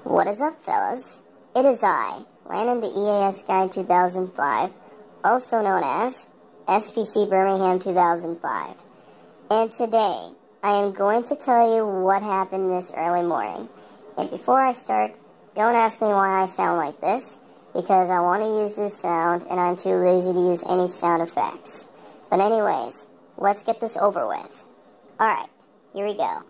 What is up, fellas? It is I, Landon the EAS Guy 2005, also known as SPC Birmingham 2005. And today, I am going to tell you what happened this early morning. And before I start, don't ask me why I sound like this, because I want to use this sound and I'm too lazy to use any sound effects. But anyways, let's get this over with. Alright, here we go.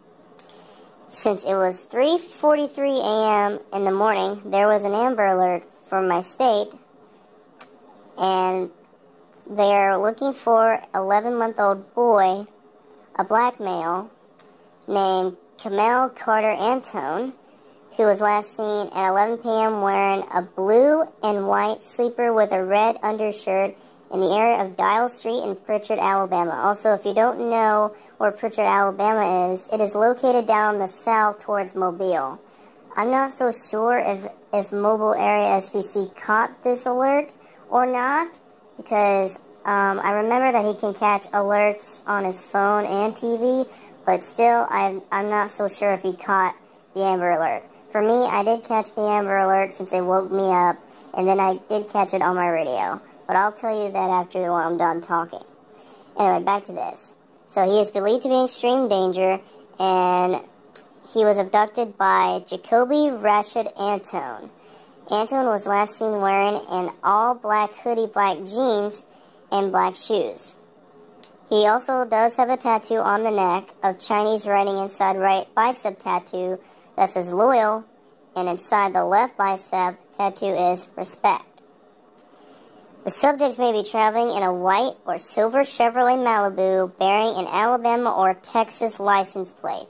Since it was 3:43 a.m. in the morning, there was an Amber Alert from my state, and they are looking for an 11-month-old boy, a black male, named Kamel Carter Antone, who was last seen at 11 p.m. wearing a blue and white sleeper with a red undershirt in the area of Dial Street in Pritchard, Alabama. Also, if you don't know where Pritchard, Alabama is, it is located down the south towards Mobile. I'm not so sure if Mobile Area SPC caught this alert or not, because I remember that he can catch alerts on his phone and TV, but still, I'm not so sure if he caught the Amber Alert. For me, I did catch the Amber Alert since it woke me up, and then I did catch it on my radio. But I'll tell you that after I'm done talking. Anyway, back to this. So he is believed to be in extreme danger, and he was abducted by Jacoby Rashid Antone. Antone was last seen wearing an all-black hoodie, black jeans, and black shoes. He also does have a tattoo on the neck of Chinese writing inside right bicep tattoo that says loyal, and inside the left bicep tattoo is respect. The subjects may be traveling in a white or silver Chevrolet Malibu bearing an Alabama or Texas license plate.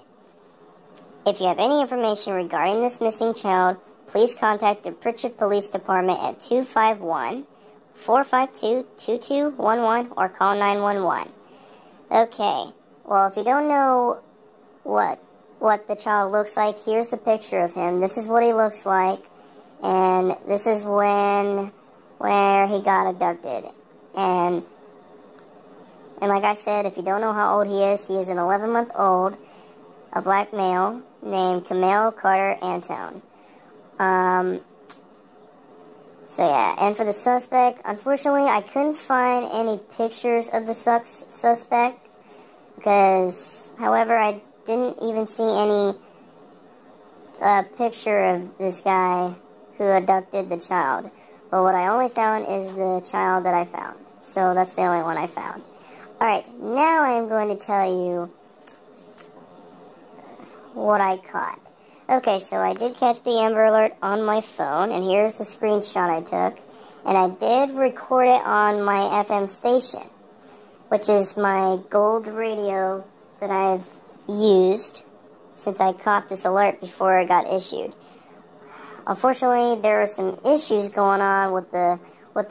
If you have any information regarding this missing child, please contact the Pritchard Police Department at 251-452-2211 or call 911. Okay, well, if you don't know what the child looks like, here's the picture of him. This is what he looks like, and this is where he got abducted. And like I said, if you don't know how old he is an 11-month-old, a black male named Kamel Carter Antone. So yeah, and for the suspect, unfortunately, I couldn't find any pictures of the suspect, because, however, I didn't even see any picture of this guy who abducted the child. But what I only found is the child that I found. So that's the only one I found. Alright, now I am going to tell you what I caught. Okay, so I did catch the Amber Alert on my phone, and here's the screenshot I took. And I did record it on my FM station, which is my gold radio that I've used since I caught this alert before it got issued. Unfortunately, there are some issues going on with the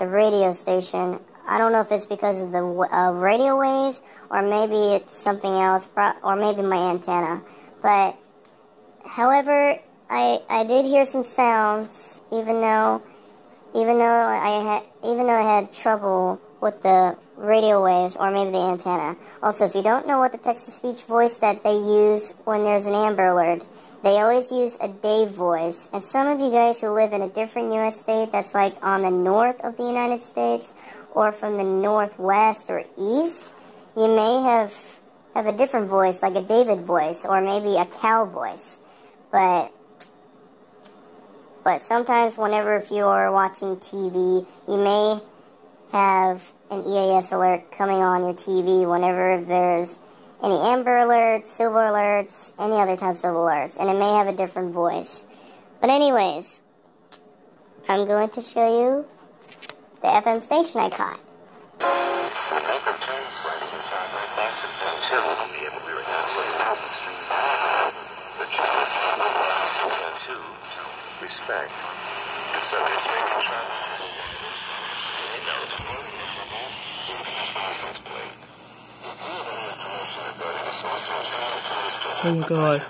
radio station. I don't know if it's because of the radio waves, or maybe it's something else, or maybe my antenna. But, however, I did hear some sounds, even though I had trouble with the radio waves, or maybe the antenna. Also, if you don't know what the text-to-speech voice that they use when there's an Amber Alert, they always use a Dave voice. And some of you guys who live in a different U.S. state that's like on the north of the United States, or from the northwest or east, you may have a different voice, like a David voice, or maybe a Cal voice. But sometimes whenever if you are watching TV, you may have an EAS alert coming on your TV whenever there's any Amber Alerts, Silver Alerts, any other types of alerts, and it may have a different voice. But anyways, I'm going to show you the FM station I caught. Respect. Oh my god.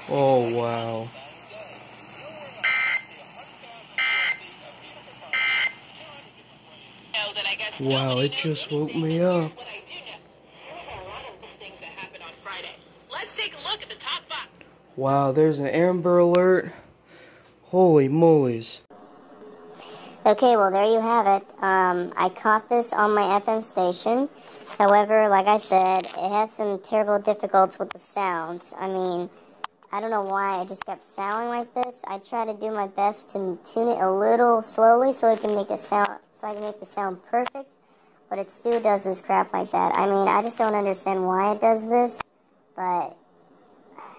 Oh wow. Wow, it just woke me up. Let's take a look at the top 5. Wow, there's an Amber Alert. Holy mollies. Okay, well, there you have it. I caught this on my FM station. However, like I said, it had some terrible difficulties with the sounds. I mean, I don't know why it just kept sounding like this. I tried to do my best to tune it a little slowly so I can make the sound perfect, but it still does this crap like that. I mean, I just don't understand why it does this, but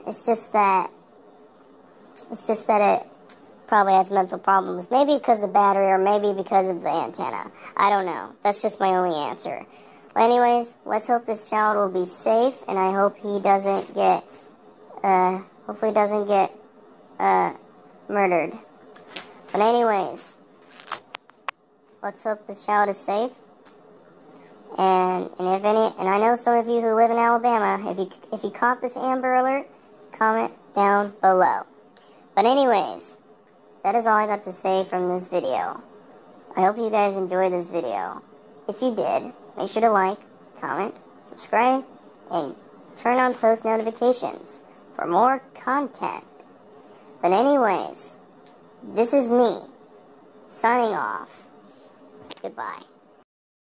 it's just that it probably has mental problems. Maybe because of the battery, or maybe because of the antenna. I don't know. That's just my only answer. But anyways, let's hope this child will be safe, and I hope he doesn't get, hopefully doesn't get, murdered. But anyways, let's hope this child is safe. And I know some of you who live in Alabama, if you caught this Amber Alert, comment down below. But anyways, that is all I got to say from this video. I hope you guys enjoyed this video. If you did, make sure to like, comment, subscribe, and turn on post notifications for more content. But anyways, this is me, signing off. Goodbye.